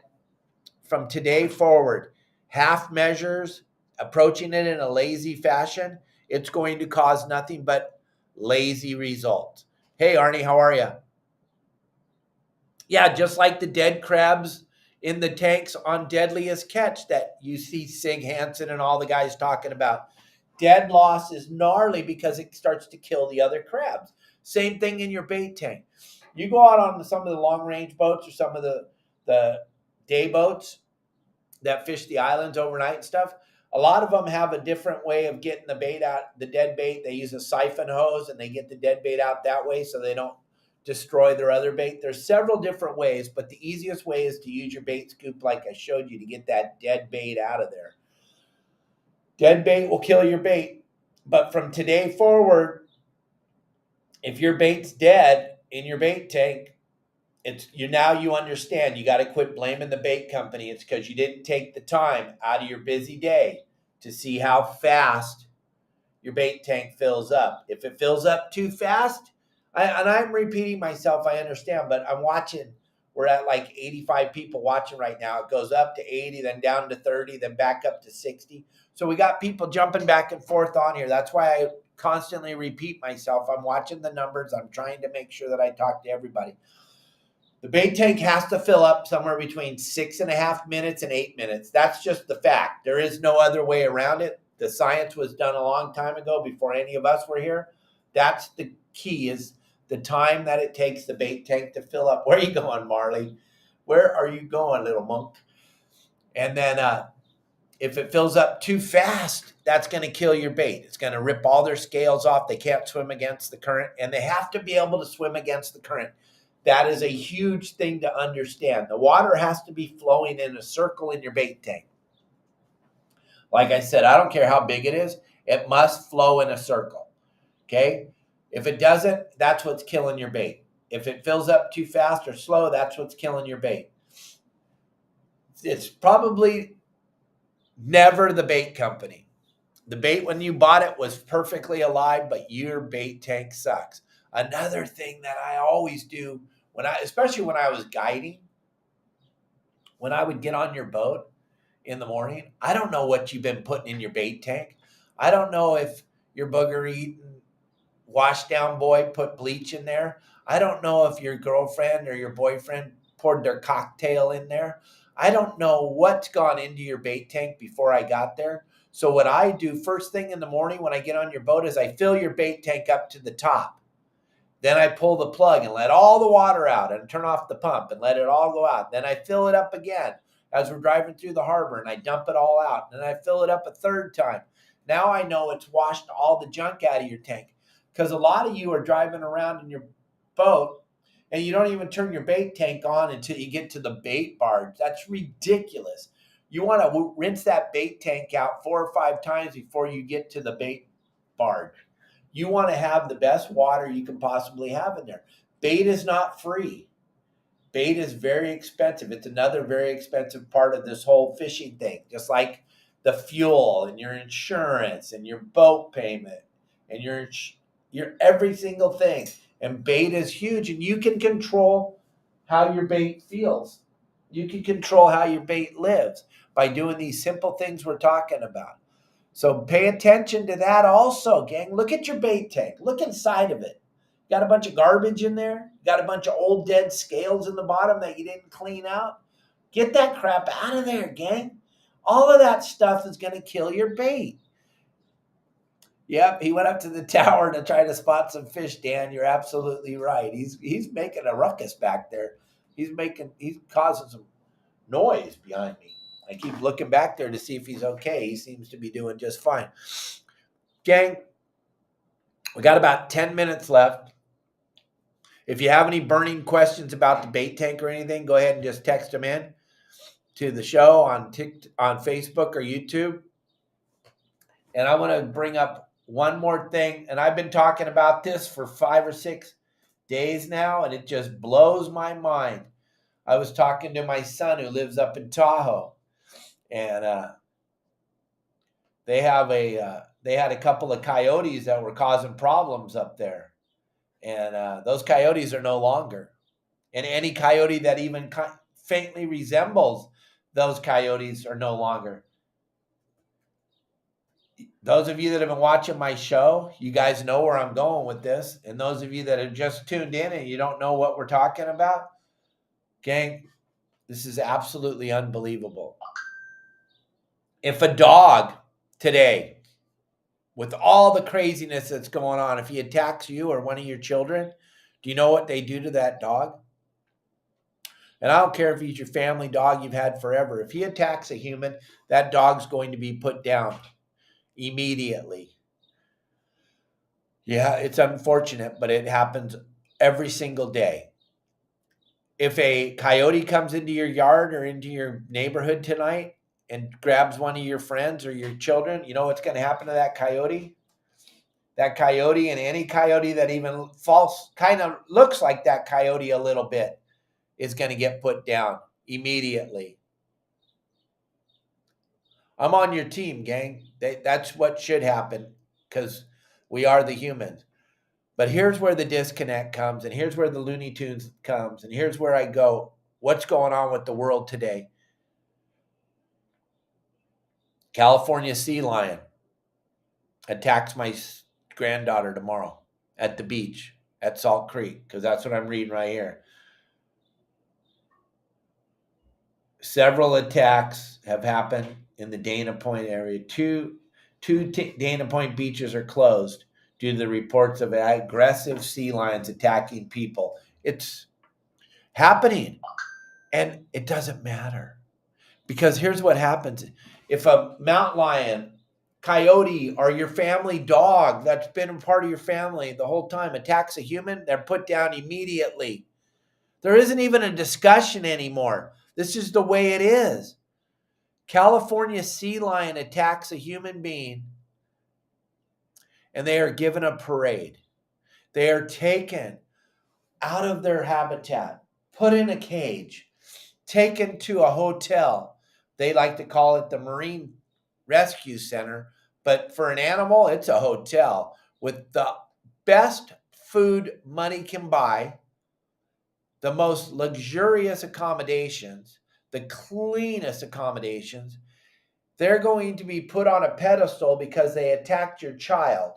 from today forward, half measures, approaching it in a lazy fashion, it's going to cause nothing but lazy results. Hey, Arnie, how are you? Yeah, just like the dead crabs in the tanks on Deadliest Catch that you see Sig Hansen and all the guys talking about. Dead loss is gnarly because it starts to kill the other crabs. Same thing in your bait tank. You go out on some of the long-range boats or some of the day boats that fish the islands overnight and stuff. A lot of them have a different way of getting the bait out, the dead bait. They use a siphon hose and they get the dead bait out that way so they don't destroy their other bait. There's several different ways, but the easiest way is to use your bait scoop like I showed you to get that dead bait out of there. Dead bait will kill your bait. But from today forward, if your bait's dead in your bait tank, you understand. You got to quit blaming the bait company. It's because you didn't take the time out of your busy day to see how fast your bait tank fills up. If it fills up too fast, and I'm repeating myself, I understand, but I'm watching. We're at like 85 people watching right now. It goes up to 80, then down to 30, then back up to 60. So we got people jumping back and forth on here. That's why I constantly repeat myself. I'm watching the numbers. I'm trying to make sure that I talk to everybody. The bait tank has to fill up somewhere between 6.5 minutes and 8 minutes. That's just the fact. There is no other way around it. The science was done a long time ago before any of us were here. That's the key, is the time that it takes the bait tank to fill up. Where are you going, Marley? Where are you going, little monk? And then if it fills up too fast, that's going to kill your bait. It's going to rip all their scales off. They can't swim against the current, and they have to be able to swim against the current. That is a huge thing to understand. The water has to be flowing in a circle in your bait tank. Like I said, I don't care how big it is. It must flow in a circle. Okay? If it doesn't, that's what's killing your bait. If it fills up too fast or slow, that's what's killing your bait. It's probably never the bait company. The bait when you bought it was perfectly alive, but your bait tank sucks. Another thing that I always do especially when I was guiding, when I would get on your boat in the morning, I don't know what you've been putting in your bait tank. I don't know if your booger eating wash down boy put bleach in there. I don't know if your girlfriend or your boyfriend poured their cocktail in there. I don't know what's gone into your bait tank before I got there. So what I do first thing in the morning when I get on your boat is I fill your bait tank up to the top. Then I pull the plug and let all the water out and turn off the pump and let it all go out. Then I fill it up again as we're driving through the harbor, and I dump it all out. And then I fill it up a third time. Now I know it's washed all the junk out of your tank, because a lot of you are driving around in your boat and you don't even turn your bait tank on until you get to the bait barge. That's ridiculous. You want to rinse that bait tank out 4 or 5 times before you get to the bait barge. You want to have the best water you can possibly have in there. Bait is not free. Bait is very expensive. It's another very expensive part of this whole fishing thing, just like the fuel and your insurance and your boat payment and your every single thing. And bait is huge, and you can control how your bait feels. You can control how your bait lives by doing these simple things we're talking about. So pay attention to that also, gang. Look at your bait tank. Look inside of it. Got a bunch of garbage in there? Got a bunch of old dead scales in the bottom that you didn't clean out? Get that crap out of there, gang. All of that stuff is going to kill your bait. Yep, he went up to the tower to try to spot some fish, Dan. You're absolutely right. He's making a ruckus back there. He's causing some noise behind me. I keep looking back there to see if he's okay. He seems to be doing just fine. Gang, we got about 10 minutes left. If you have any burning questions about the bait tank or anything, go ahead and just text them in to the show on Facebook or YouTube. And I want to bring up one more thing. And I've been talking about this for 5 or 6 days now, and it just blows my mind. I was talking to my son who lives up in Tahoe, and they had a couple of coyotes that were causing problems up there, and those coyotes are no longer. And any coyote that even faintly resembles those coyotes are no longer. Those of you that have been watching my show, you guys know where I'm going with this. And those of you that have just tuned in and you don't know what we're talking about, gang, this is absolutely unbelievable. If a dog today, with all the craziness that's going on, if he attacks you or one of your children, do you know what they do to that dog? And I don't care if he's your family dog you've had forever. If he attacks a human, that dog's going to be put down immediately. Yeah, it's unfortunate, but it happens every single day. If a coyote comes into your yard or into your neighborhood tonight and grabs one of your friends or your children, you know what's going to happen to that coyote? That coyote, and any coyote that even kind of looks like that coyote a little bit, is going to get put down immediately. I'm on your team, gang. That's what should happen, because we are the humans. But here's where the disconnect comes, and here's where the Looney Tunes comes, and here's where I go. What's going on with the world today? California sea lion attacks my granddaughter tomorrow at the beach at Salt Creek, because that's what I'm reading right here. Several attacks have happened in the Dana Point area. Two Dana Point beaches are closed due to the reports of aggressive sea lions attacking people. It's happening, and it doesn't matter, because here's what happens. If a mountain lion, coyote, or your family dog that's been a part of your family the whole time attacks a human, they're put down immediately. There isn't even a discussion anymore. This is the way it is. California sea lion attacks a human being, and they are given a parade. They are taken out of their habitat, put in a cage, taken to a hotel. They like to call it the Marine Rescue Center, but for an animal, it's a hotel with the best food money can buy, the most luxurious accommodations, the cleanest accommodations. They're going to be put on a pedestal because they attacked your child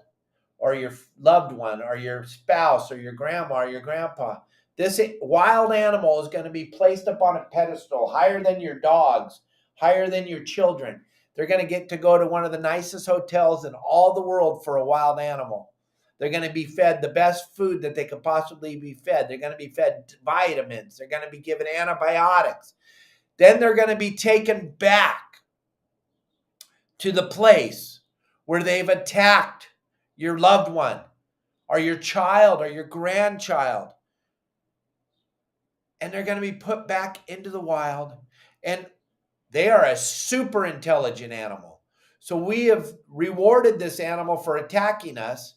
or your loved one or your spouse or your grandma or your grandpa. This wild animal is going to be placed up on a pedestal higher than your dogs, higher than your children. They're going to get to go to one of the nicest hotels in all the world for a wild animal. They're going to be fed the best food that they could possibly be fed. They're going to be fed vitamins. They're going to be given antibiotics. Then they're going to be taken back to the place where they've attacked your loved one or your child or your grandchild. And they're going to be put back into the wild. And they are a super intelligent animal. So we have rewarded this animal for attacking us.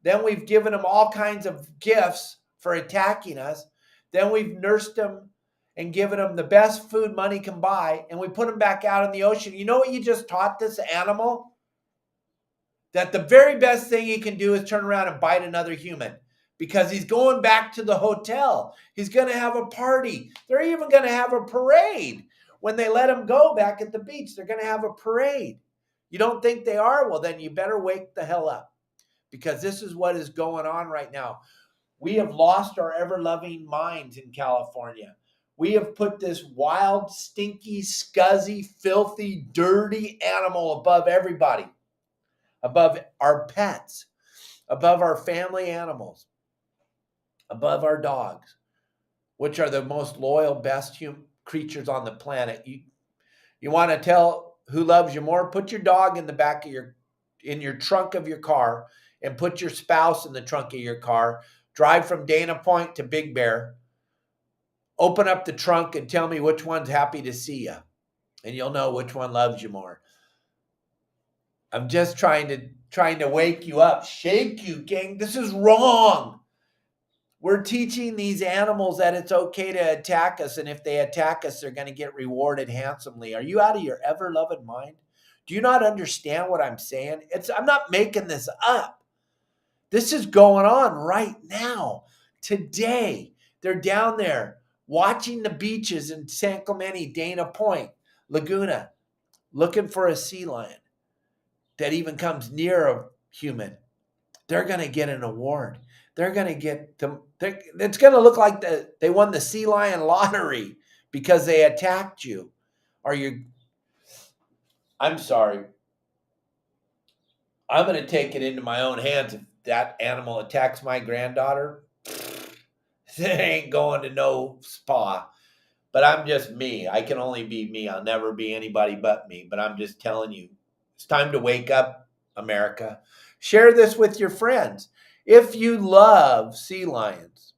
Then we've given them all kinds of gifts for attacking us. Then we've nursed them and given them the best food money can buy. And we put them back out in the ocean. You know what you just taught this animal? That the very best thing he can do is turn around and bite another human, because he's going back to the hotel. He's going to have a party. They're even going to have a parade when they let him go back at the beach. They're going to have a parade. You don't think they are? Well, then you better wake the hell up, because this is what is going on right now. We have lost our ever-loving minds in California. We have put this wild, stinky, scuzzy, filthy, dirty animal above everybody, above our pets, above our family animals, above our dogs, which are the most loyal, best creatures on the planet. You want to tell who loves you more? Put your dog in the back of in your trunk of your car, and put your spouse in the trunk of your car. Drive from Dana Point to Big Bear. Open up the trunk and tell me which one's happy to see you, and you'll know which one loves you more. I'm just trying to wake you up, shake you, gang. This is wrong. We're teaching these animals that it's okay to attack us, and if they attack us, they're going to get rewarded handsomely. Are you out of your ever-loving mind? Do you not understand what I'm saying? I'm not making this up. This is going on right now. Today, they're down there watching the beaches in San Clemente, Dana Point, Laguna, looking for a sea lion that even comes near a human. They're going to get an award. They're going to get them. It's going to look like they won the sea lion lottery because they attacked you. I'm sorry. I'm going to take it into my own hands. If that animal attacks my granddaughter, it ain't going to no spa. But I'm just me. I can only be me. I'll never be anybody but me. But I'm just telling you, it's time to wake up, America. Share this with your friends. If you love sea lions,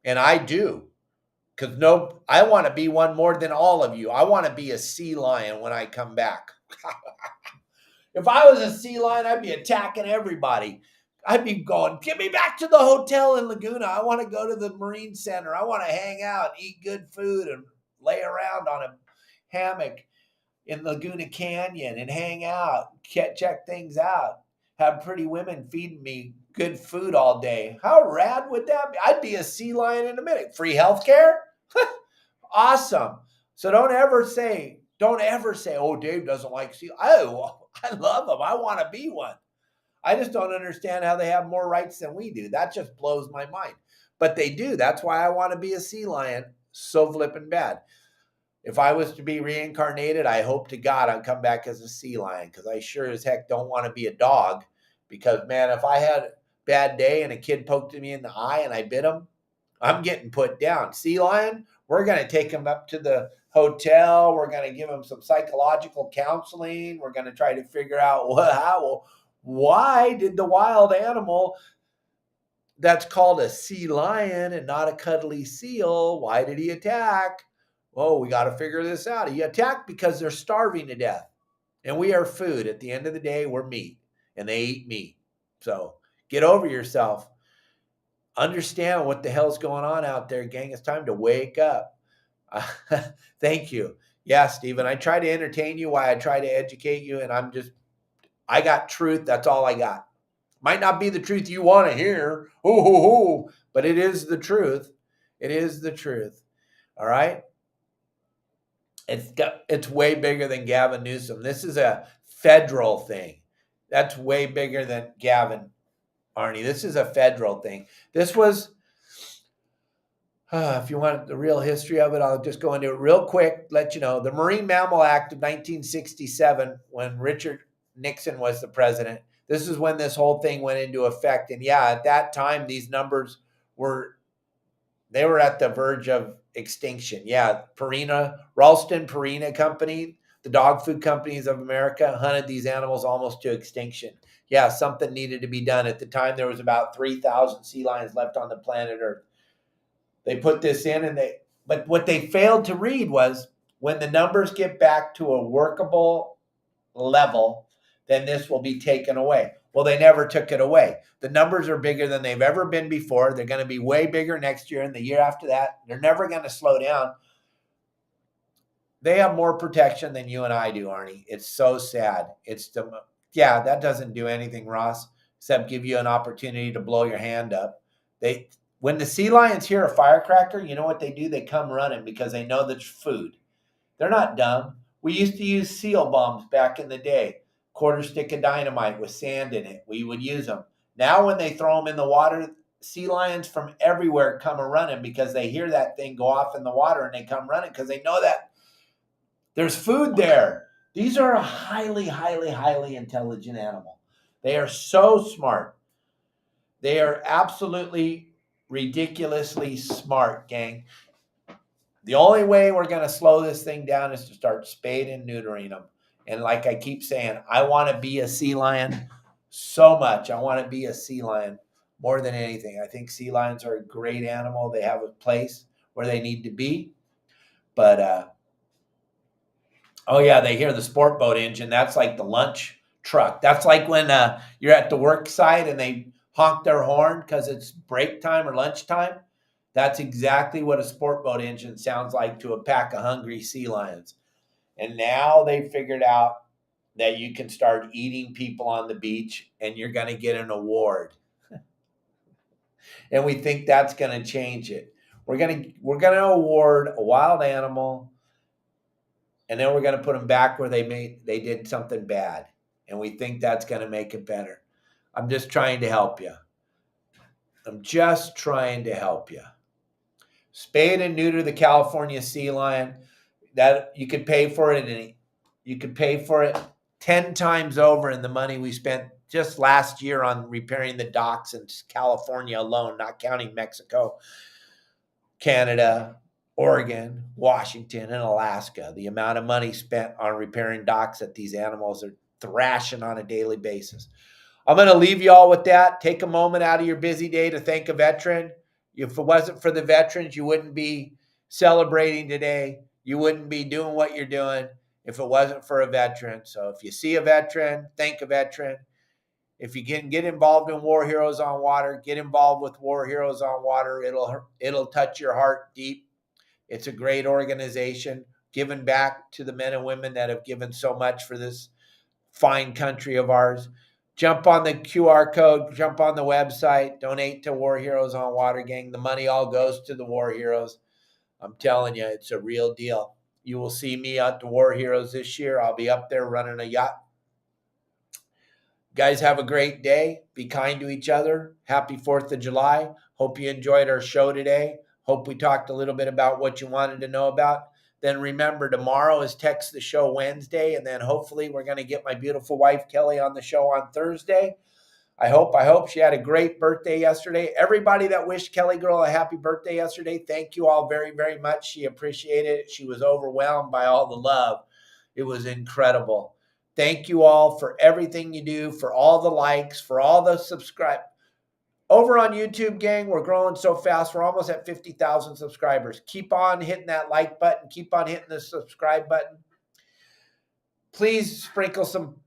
and I do, because I want to be one more than all of you. I want to be a sea lion when I come back. If I was a sea lion, I'd be attacking everybody. I'd be going, get me back to the hotel in Laguna. I want to go to the Marine Center. I want to hang out, eat good food, and lay around on a hammock in Laguna Canyon and hang out, check things out. have pretty women feeding me good food all day. How rad would that be? I'd be a sea lion in a minute. Free healthcare? Awesome. So don't ever say, oh, Dave doesn't like sea. Oh, I love them. I want to be one. I just don't understand how they have more rights than we do. That just blows my mind. But they do. That's why I want to be a sea lion so flippin' bad. If I was to be reincarnated, I hope to God I'd come back as a sea lion, because I sure as heck don't want to be a dog. Because, man, if I had a bad day and a kid poked me in the eye and I bit him, I'm getting put down. Sea lion, we're going to take him up to the hotel. We're going to give him some psychological counseling. We're going to try to figure out why did the wild animal that's called a sea lion and not a cuddly seal, why did he attack? Oh, we got to figure this out. He attacked because they're starving to death. And we are food. At the end of the day, we're meat. And they eat meat. So get over yourself. Understand what the hell's going on out there, gang. It's time to wake up. Thank you. Yeah, Stephen, I try to entertain you while I try to educate you. And I got truth. That's all I got. Might not be the truth you want to hear. But it is the truth. It is the truth. All right. It's way bigger than Gavin Newsom. This is a federal thing. That's way bigger than Gavin, Arnie. This is a federal thing. This was, if you want the real history of it, I'll just go into it real quick, let you know. The Marine Mammal Act of 1967, when Richard Nixon was the president, this is when this whole thing went into effect. And yeah, at that time, these numbers were at the verge of extinction. Yeah, Ralston Purina Company, the dog food companies of America, hunted these animals almost to extinction. Yeah, something needed to be done. At the time, there was about 3,000 sea lions left on the planet Earth. They put this in, but what they failed to read was, when the numbers get back to a workable level, then this will be taken away. Well, they never took it away. The numbers are bigger than they've ever been before. They're going to be way bigger next year and the year after that. They're never going to slow down. They have more protection than you and I do, Arnie. It's so sad. That doesn't do anything, Ross, except give you an opportunity to blow your hand up. When the sea lions hear a firecracker, you know what they do? They come running because they know there's food. They're not dumb. We used to use seal bombs back in the day. Quarter stick of dynamite with sand in it. We would use them. Now when they throw them in the water, sea lions from everywhere come running because they hear that thing go off in the water, and they come running because they know that there's food there. These are a highly, highly, highly intelligent animal. They are so smart. They are absolutely ridiculously smart, gang. The only way we're going to slow this thing down is to start spaying and neutering them. And like I keep saying, I want to be a sea lion so much. I want to be a sea lion more than anything. I think sea lions are a great animal. They have a place where they need to be. But, oh yeah, they hear the sport boat engine. That's like the lunch truck. That's like when you're at the work site and they honk their horn because it's break time or lunchtime. That's exactly what a sport boat engine sounds like to a pack of hungry sea lions. And now they figured out that you can start eating people on the beach and you're going to get an award. And we think that's going to change it. We're going to award a wild animal, and then we're going to put them back where they did something bad. And we think that's going to make it better. I'm just trying to help you. Spay and neuter the California sea lion. That you could pay for it, and you could pay for it 10 times over in the money we spent just last year on repairing the docks in California alone, not counting Mexico, Canada, Oregon, Washington, and Alaska. The amount of money spent on repairing docks that these animals are thrashing on a daily basis. I'm going to leave you all with that. Take a moment out of your busy day to thank a veteran. If it wasn't for the veterans, you wouldn't be celebrating today. You wouldn't be doing what you're doing if it wasn't for a veteran. So if you see a veteran, thank a veteran. If you can get involved in War Heroes on Water, get involved with War Heroes on Water. It'll touch your heart deep. It's a great organization, giving back to the men and women that have given so much for this fine country of ours. Jump on the QR code, jump on the website, donate to War Heroes on Water Gang. The money all goes to the War Heroes. I'm telling you, it's a real deal. You will see me at the War Heroes this year. I'll be up there running a yacht. Guys, have a great day. Be kind to each other. Happy 4th of July. Hope you enjoyed our show today. Hope we talked a little bit about what you wanted to know about. Then remember, tomorrow is Text the Show Wednesday, and then hopefully we're going to get my beautiful wife, Kelly, on the show on Thursday. I hope she had a great birthday yesterday. Everybody that wished Kelly Girl a happy birthday yesterday, thank you all very, very much. She appreciated it. She was overwhelmed by all the love. It was incredible. Thank you all for everything you do, for all the likes, for all the subscribe. Over on YouTube, gang, we're growing so fast. We're almost at 50,000 subscribers. Keep on hitting that like button. Keep on hitting the subscribe button. Please sprinkle some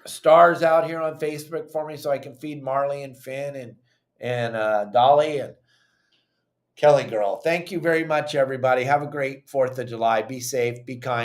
stars out here on Facebook for me so I can feed Marley and Finn and Dolly and Kelly Girl. Thank you very much, everybody. Have a great 4th of July. Be safe. Be kind.